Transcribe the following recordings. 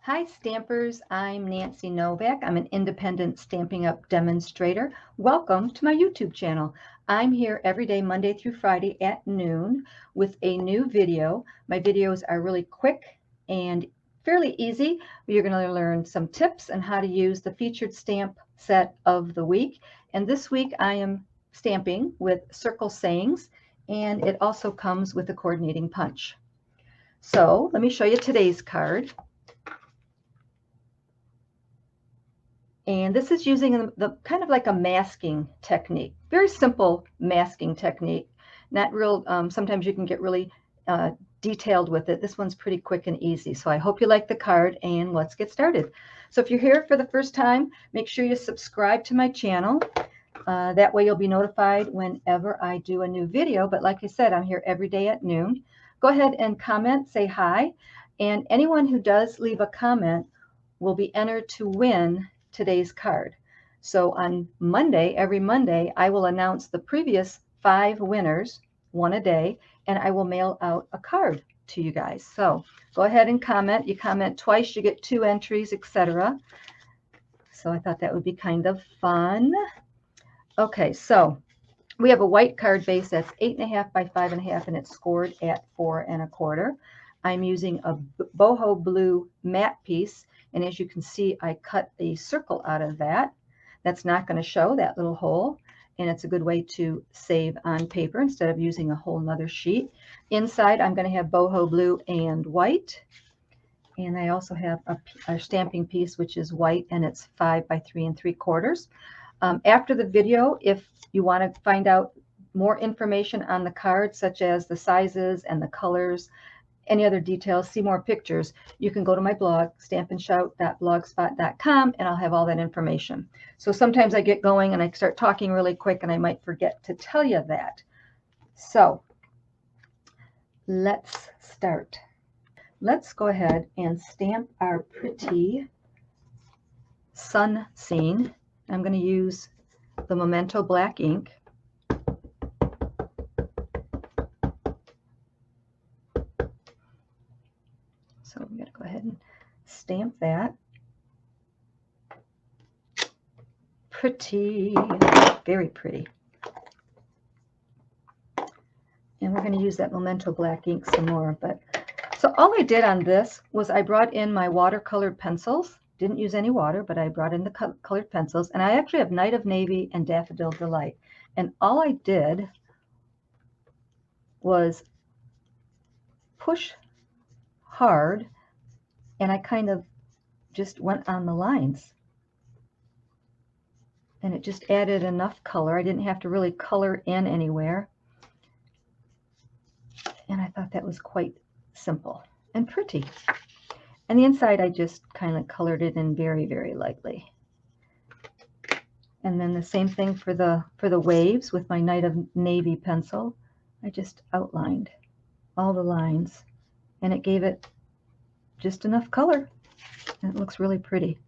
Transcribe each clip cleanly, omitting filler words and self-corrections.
Hi Stampers, I'm Nancy Novak. I'm an independent Stampin' Up demonstrator. Welcome to my YouTube channel. I'm here every day, Monday through Friday at noon with a new video. My videos are really quick and fairly easy. You're going to learn some tips on how to use the featured stamp set of the week. And this week I am stamping with circle sayings, and it also comes with a coordinating punch. So let me show you today's card. And this is using the kind of like a masking technique, very simple masking technique. Not real, sometimes you can get really detailed with it. This one's pretty quick and easy. So I hope you like the card, and let's get started. So if you're here for the first time, make sure you subscribe to my channel. That way you'll be notified whenever I do a new video. But like I said, I'm here every day at noon. Go ahead and comment, say hi. And anyone who does leave a comment will be entered to win today's card. So on Monday, every Monday, I will announce the previous 5 winners, one a day, and I will mail out a card to you guys. So go ahead and comment. You comment twice, you get 2 entries, etc. So I thought that would be kind of fun. Okay, so we have a white card base that's 8.5 by 5.5, and it's scored at 4 1/4. I'm using a boho blue matte piece, and as you can see, I cut a circle out of that. That's not going to show that little hole, and it's a good way to save on paper instead of using a whole nother sheet. Inside, I'm going to have boho blue and white, and I also have a stamping piece, which is white, and it's 5 by 3 3/4. After the video, if you want to find out more information on the card, such as the sizes and the colors, any other details, see more pictures, you can go to my blog, stampandshout.blogspot.com, and I'll have all that information. So sometimes I get going and I start talking really quick and I might forget to tell you that. So let's start. Let's go ahead and stamp our pretty sun scene. I'm going to use the Memento black ink. So I'm going to go ahead and stamp that. Pretty, very pretty. And we're going to use that Memento black ink some more. But so all I did on this was I brought in my watercolored pencils. Didn't use any water, but I brought in the colored pencils. And I actually have Night of Navy and Daffodil Delight. And all I did was push hard, and I kind of just went on the lines. And it just added enough color. I didn't have to really color in anywhere. And I thought that was quite simple and pretty. And the inside, I just kind of colored it in very, very lightly. And then the same thing for the waves with my Night of Navy pencil. I just outlined all the lines, and it gave it just enough color, and it looks really pretty.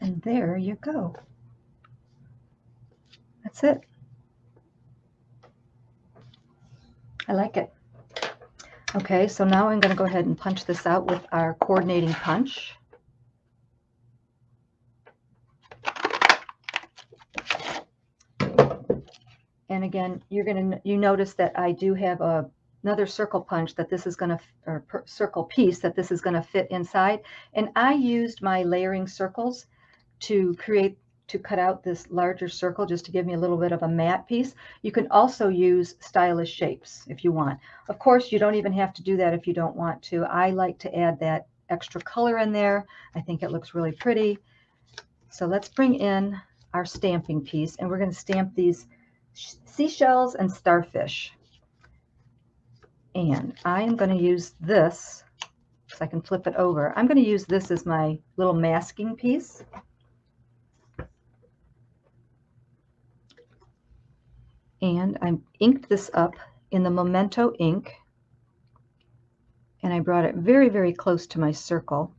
And there you go. That's it. I like it. Okay, so now I'm going to go ahead and punch this out with our coordinating punch. And again, you notice that I do have another circle punch that this is going to, or circle piece that this is going to fit inside. And I used my layering circles to cut out this larger circle just to give me a little bit of a matte piece. You can also use stylish shapes if you want. Of course, you don't even have to do that if you don't want to. I like to add that extra color in there. I think it looks really pretty. So let's bring in our stamping piece, and we're going to stamp these seashells and starfish. And I am going to use this, so I can flip it over. I'm going to use this as my little masking piece. And I inked this up in the Memento ink, and I brought it very, very close to my circle.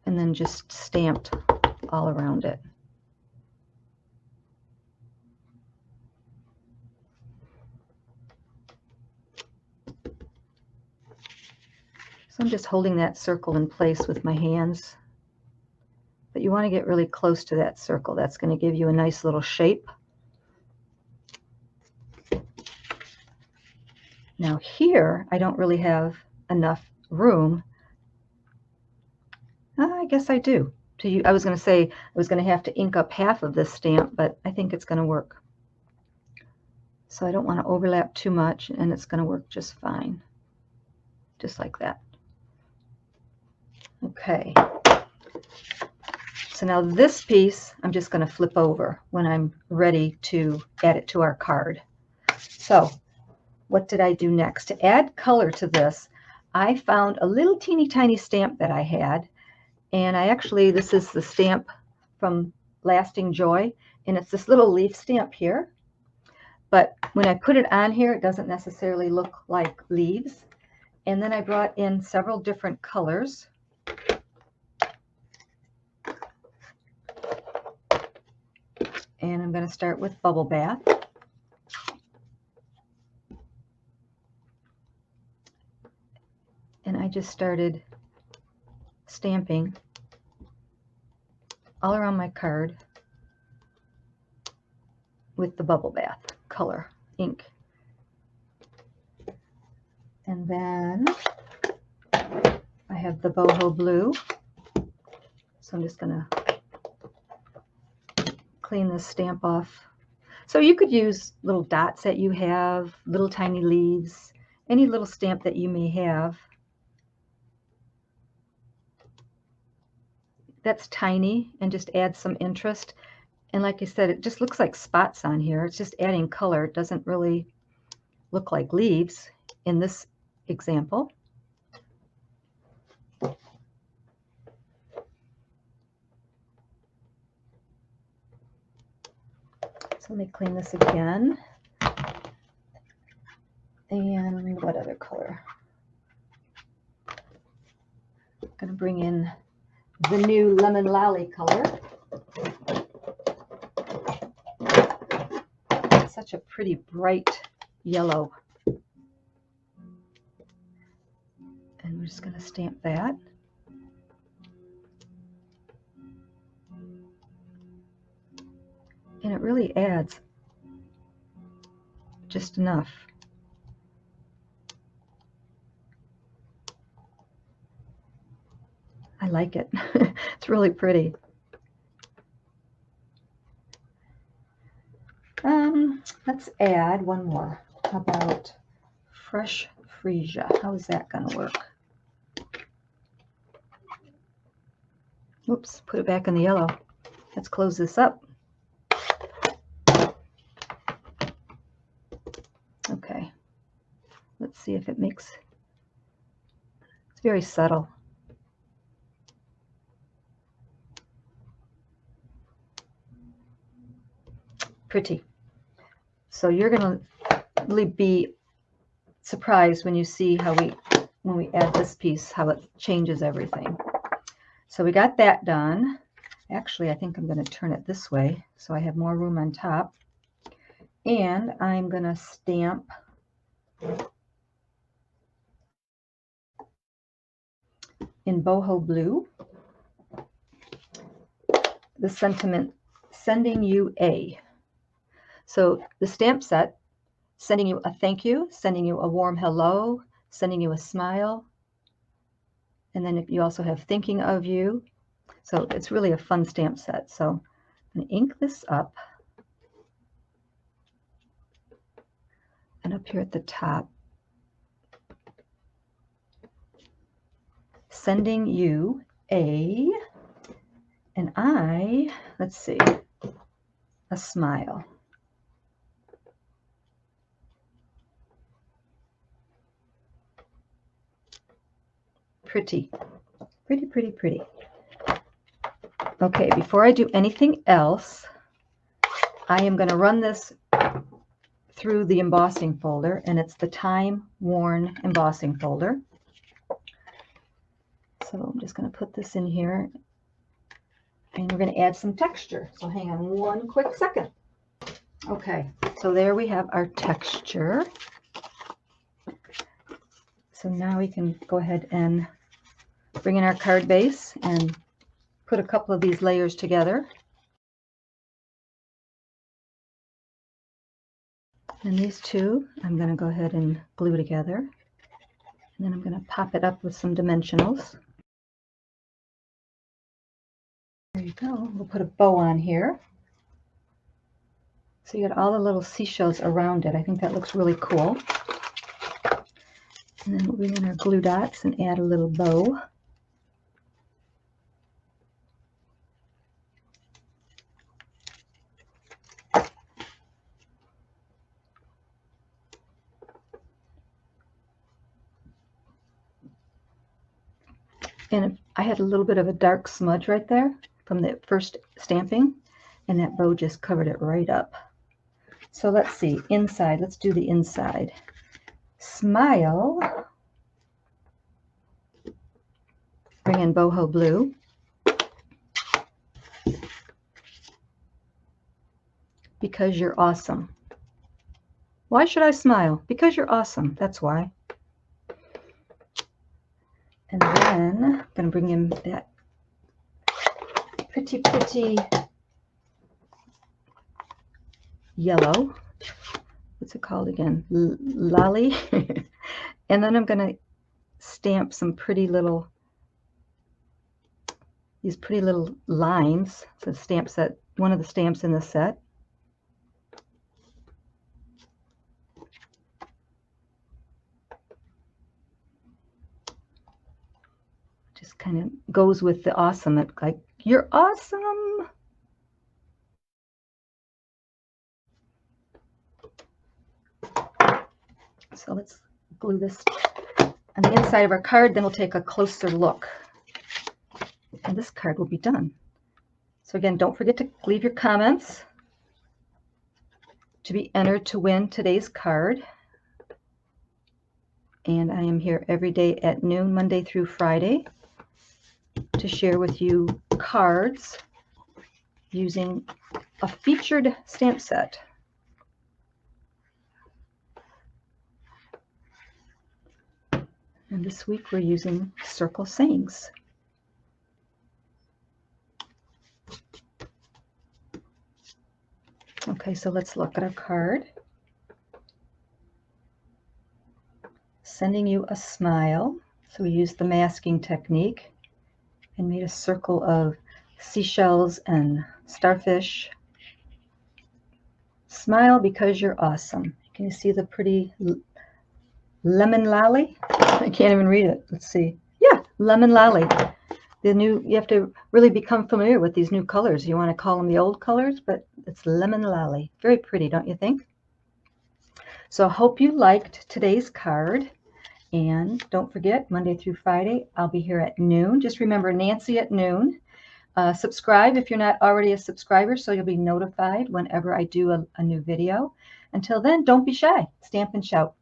And then just stamped all around it. So I'm just holding that circle in place with my hands. But you want to get really close to that circle. That's going to give you a nice little shape. Now here, I don't really have enough room. I guess I do. I was going to say I was going to have to ink up half of this stamp, but I think it's going to work. So I don't want to overlap too much, and it's going to work just fine. Just like that. Okay. So now this piece, I'm just going to flip over when I'm ready to add it to our card. So what did I do next? To add color to this, I found a little teeny tiny stamp that I had. And this is the stamp from Lasting Joy. And it's this little leaf stamp here. But when I put it on here, it doesn't necessarily look like leaves. And then I brought in several different colors. And I'm going to start with Bubble Bath. And I just started stamping all around my card with the Bubble Bath color ink. And then I have the Boho Blue. So I'm just going to clean this stamp off. So you could use little dots that you have, little tiny leaves, any little stamp that you may have. That's tiny and just adds some interest. And like I said, it just looks like spots on here. It's just adding color. It doesn't really look like leaves in this example. So let me clean this again. And what other color? I'm going to bring in the new Lemon Lally color. It's such a pretty bright yellow. And we're just going to stamp that. And it really adds just enough. I like it. It's really pretty. Let's add one more. How about Fresh Freesia? How is that going to work? Oops, put it back in the yellow. Let's close this up. Okay. Let's see if it makes... It's very subtle. Pretty. So you're going to really be surprised when you see how when we add this piece, how it changes everything. So we got that done. Actually, I think I'm going to turn it this way so I have more room on top. And I'm going to stamp in Boho Blue the sentiment, sending you a. So the stamp set, sending you a thank you, sending you a warm hello, sending you a smile. And then you also have thinking of you. So it's really a fun stamp set. So I'm going to ink this up. And up here at the top, sending you a, and let's see, a smile. Pretty, pretty, pretty, pretty. Okay, before I do anything else, I am going to run this through the embossing folder, and it's the time-worn embossing folder. So I'm just going to put this in here, and we're going to add some texture. So hang on one quick second. Okay, so there we have our texture. So now we can go ahead and bring in our card base and put a couple of these layers together. And these two I'm going to go ahead and glue together. And then I'm going to pop it up with some dimensionals. There you go. We'll put a bow on here. So you got all the little seashells around it. I think that looks really cool. And then we'll bring in our glue dots and add a little bow. And I had a little bit of a dark smudge right there from the first stamping, and that bow just covered it right up. So let's see, inside, let's do the inside. Smile. Bring in boho blue. Because you're awesome. Why should I smile? Because you're awesome, that's why. And then I'm going to bring in that pretty yellow. What's it called again? Lolly. And then I'm going to stamp some pretty little, these pretty little lines. So stamp set, one of the stamps in the set. Just kind of goes with the awesome. It's like, you're awesome. So let's glue this on the inside of our card, then we'll take a closer look. And this card will be done. So again, don't forget to leave your comments to be entered to win today's card. And I am here every day at noon, Monday through Friday, to share with you cards using a featured stamp set. And this week we're using Circle Sayings. Okay, so let's look at our card. Sending you a smile. So we used the masking technique and made a circle of seashells and starfish. Smile because you're awesome. Can you see the pretty lemon lolly? I can't even read it. Let's see. Yeah, lemon lolly. The new, you have to really become familiar with these new colors. You want to call them the old colors, but it's lemon lolly. Very pretty, don't you think? So I hope you liked today's card. And don't forget, Monday through Friday, I'll be here at noon. Just remember, Nancy at noon. Subscribe if you're not already a subscriber, so you'll be notified whenever I do a new video. Until then, don't be shy. Stamp and shout.